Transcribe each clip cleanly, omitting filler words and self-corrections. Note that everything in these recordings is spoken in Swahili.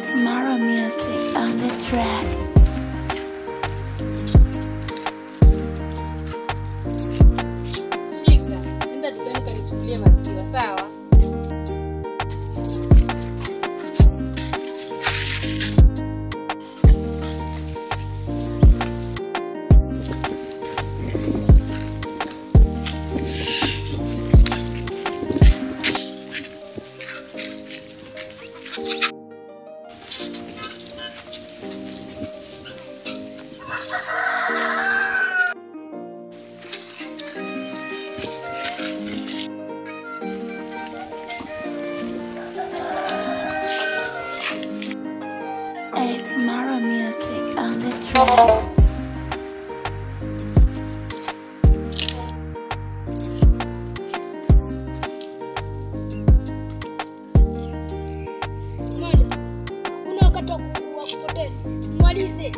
Tomorrow music on the track. Shika, nenda dukani kanisukulie maziwa, sawa? Tomorrow music on the track. Una wakati wa kupoteza. Mwalize.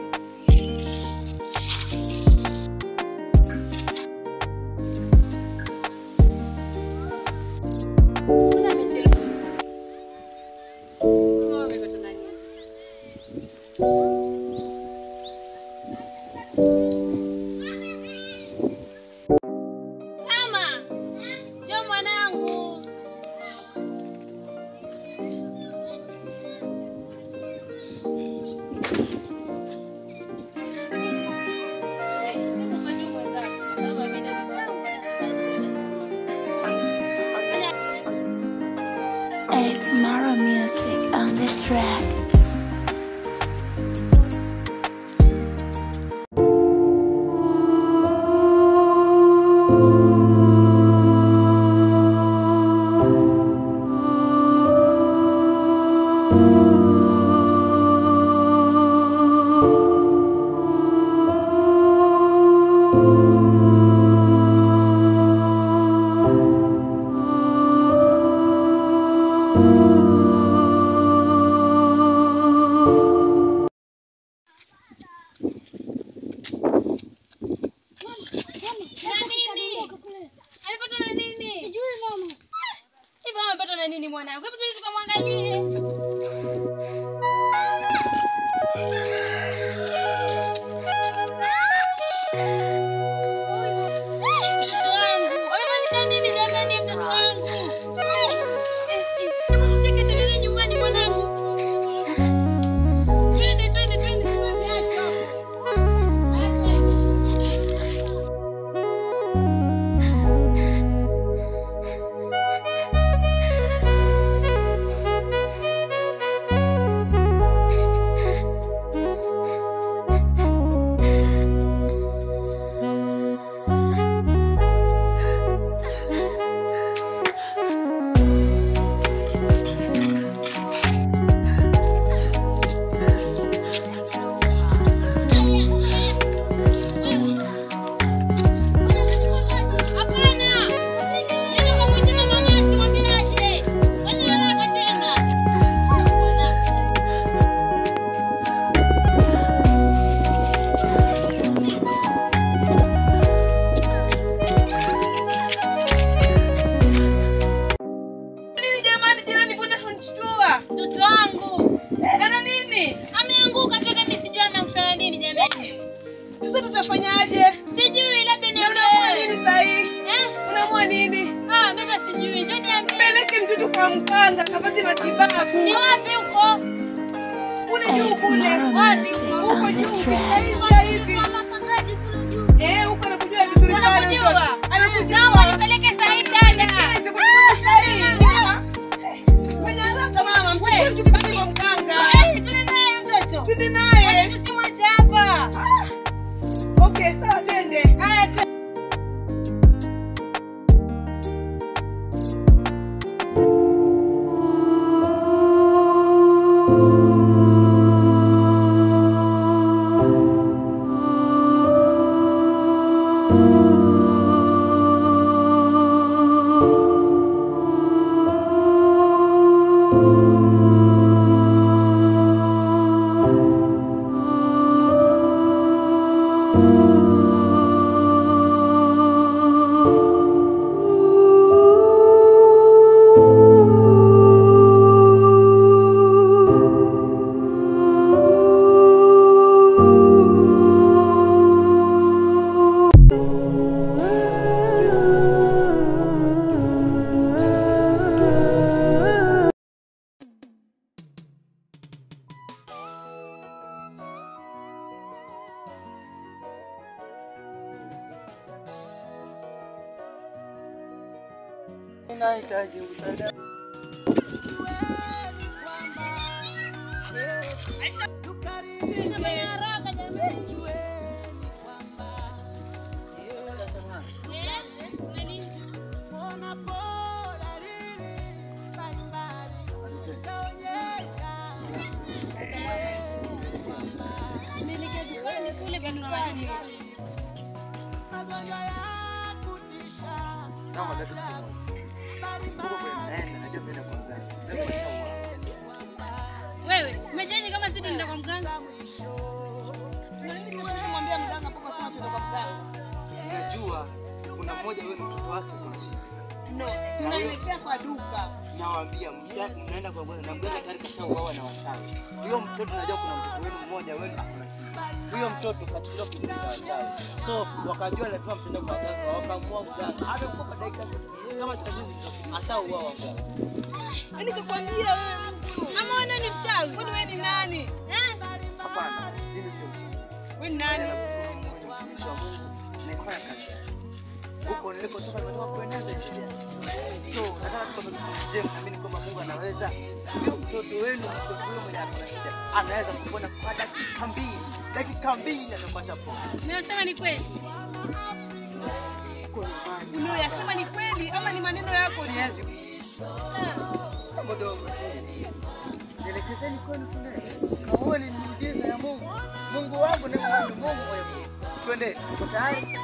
Tomorrow music on the track. Nini mwanangu? Hebu tulizo kumwangalie. Mtoto wangu. Amefanya nini jamani mtoto wangu? Hebu mshike tena nyumbani mwanangu. Twende mtoto wangu. Ana nini? Ameanguka toka mimi sijui amekufanya nini jamani. Sasa tutafanyaje? Sijui labda ni unaamua nini sasa hivi? Unaamua nini? Mimi sijui. Njoo niambie. Peleke mtoto kwa mganga kapate matibabu. Ni wapi huko? Kule juu kule. Wapi huko juu? Hivi. Huko anakujua vizuri sana mtoto. Anakujua. Nipeleke saa hii dada. Tuende naye. Tusimwache hapa. Okay, sawa twende. nahitaji msaada. Wewe, umejaje kama sisi tunaenda kwa mganga? Nimwambia mganga kwa sababu tunaenda kwa mganga. Unajua kuna mmoja wewe mtoto wake kuna shida. Tunaelekea kwa duka. Nawaambia mnaenda kwa bwana na mganga tayari kashauawa na wachawi. Huyo mtoto najua kuna mtoto wenu mmoja wewe akuna shida. Huyo mtoto kachukuliwa kutoka wachawi. So wakajua lazima msende kwa mganga, wakaamua mganga. Hata kwa dakika kama tatizo atauawa mganga. Yaani nikwambia wewe Mungu. Mama wewe ni mchawi. Kwani wewe ni nani? Hapana, mimi sio. Wewe ni nani? Mtumishi wa Mungu. Naifanya kazi. Huko nilikotoka nimetoka kueneza sheria. So nataka tukamjie mnaamini kwamba Mungu anaweza. Huyo mtoto wenu mtoto huyo mwenye akona shida anaweza kupona kwa dakika mbili anapata pona. Ninasema ni kweli. Unayosema ni kweli ama ni maneno yako? Siwezi. Kama dogo. Nielekezeni kwenu tunaye. Kaoni miujiza ya Mungu. Mungu wangu ni Mungu wewe. Twende. Uko tayari?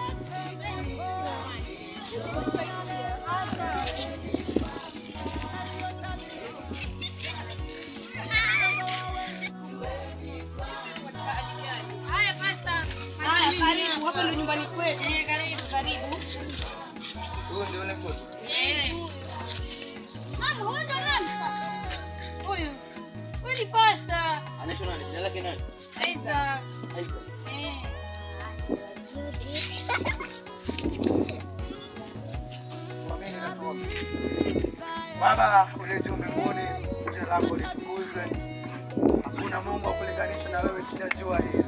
Haya pasta. Karibu, hapa ndo nyumbani kwetu. Karibu. Huyo ndio yule mtoto. Mama, wewe ndo nani? Huyu. Wewe ni pasta. Anaitwa nani? Jina lake nani? Aisa. Aisa. Baba uliye mbinguni, jina lako litukuzwe. Hakuna Mungu akulinganisha na wewe chini ya jua hili.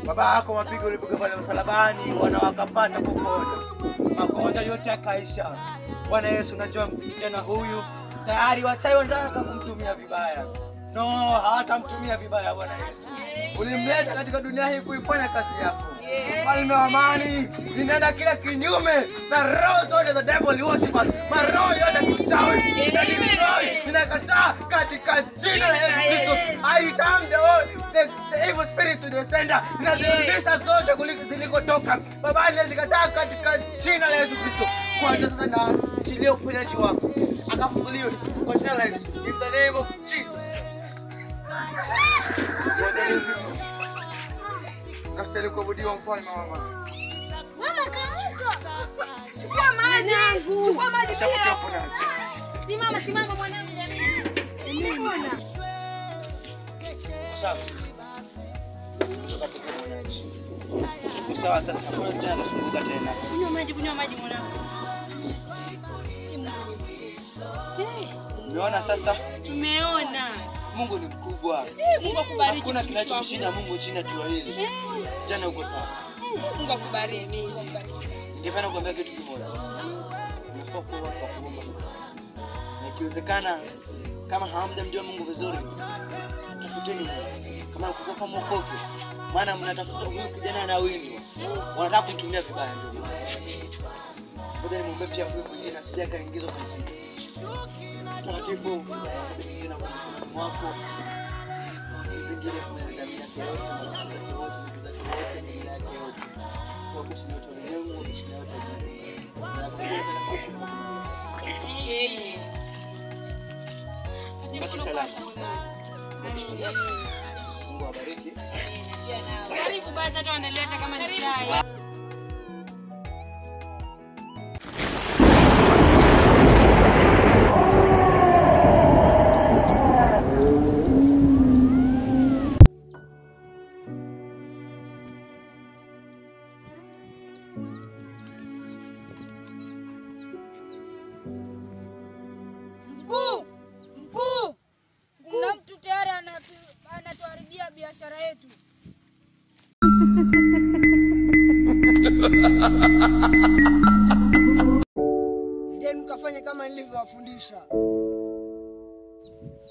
Baba yako mapigo ulipiga pale msalabani, wana wakapata kupona. Magonjwa yote yakaisha. Bwana Yesu, unajua kijana huyu tayari wachawi wanataka kumtumia vibaya. No, hawatamtumia vibaya Bwana Yesu. Ulimleta katika dunia hii kuifanya kazi yako. Mfalme wa amani, ninaenda kila kinyume na roho zote za devil worshippers. Maroho yote kuchawi. Ninakataa katika jina la Yesu Kristo. I damn the evil spirit to the sender. Ninazirudisha zote zilikotoka. Baba, ninazikataa katika jina la Yesu Kristo. Kwanza sasa na chilie uponyaji wako. Akafunguliwe kwa jina la Yesu. In the name of Jesus. Nastahili kuabudiwa mfalme wa amani. Mama kaamka. Chukua maji yangu. Chukua maji pia. Simama mwanangu jamii. Mbona? Sawa. Kutoka kwa mwananchi. Sawa sasa kwa tena nafunguka tena. Kunywa maji mwanangu. Umeona sasa? Tumeona. Mungu ni mkubwa. Mungu akubariki. Hakuna kinachomshinda Mungu chini ya jua hili. Jana uko sawa. Mungu akubariki. Mungu akubariki. Ningependa kuambia kitu kimoja. Unafaa kuwa watu wa kuomba. Na ikiwezekana kama hamjamjua Mungu vizuri, tafuteni Mungu. Kama ukikosa mwokoke, maana mnatafuta huyu kijana na wini. Wanataka kumtumia vibaya ndio. Ngoja nimwombe pia huyu mwingine asije kaingizwa kwenye shida. Taratibu kijana kwa mwako. Vingine tunaenda bila Mungu awabariki. Karibu basi hata wanaleta kama ni chai. Mkuu! Kuna mtu tayari anatuharibia biashara yetu. Ndio mkafanya wafanye kama nilivyowafundisha.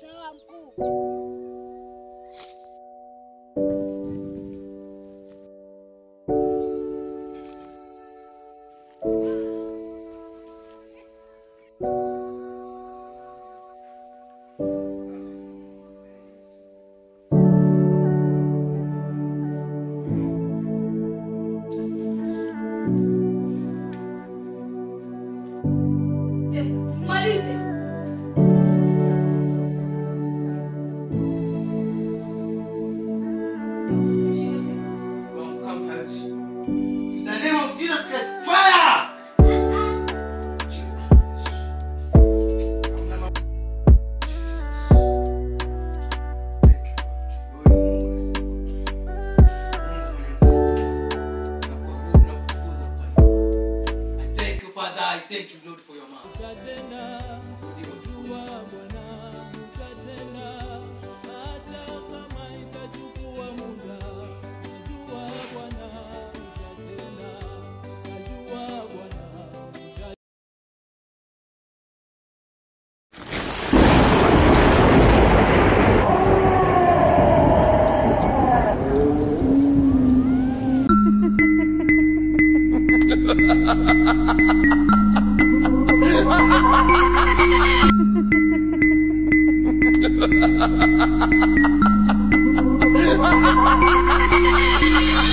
Sawa mkuu. Malize. Come help you. In the name of Jesus Christ, fire! I thank you, Lord, for your mass. Ha ha ha ha!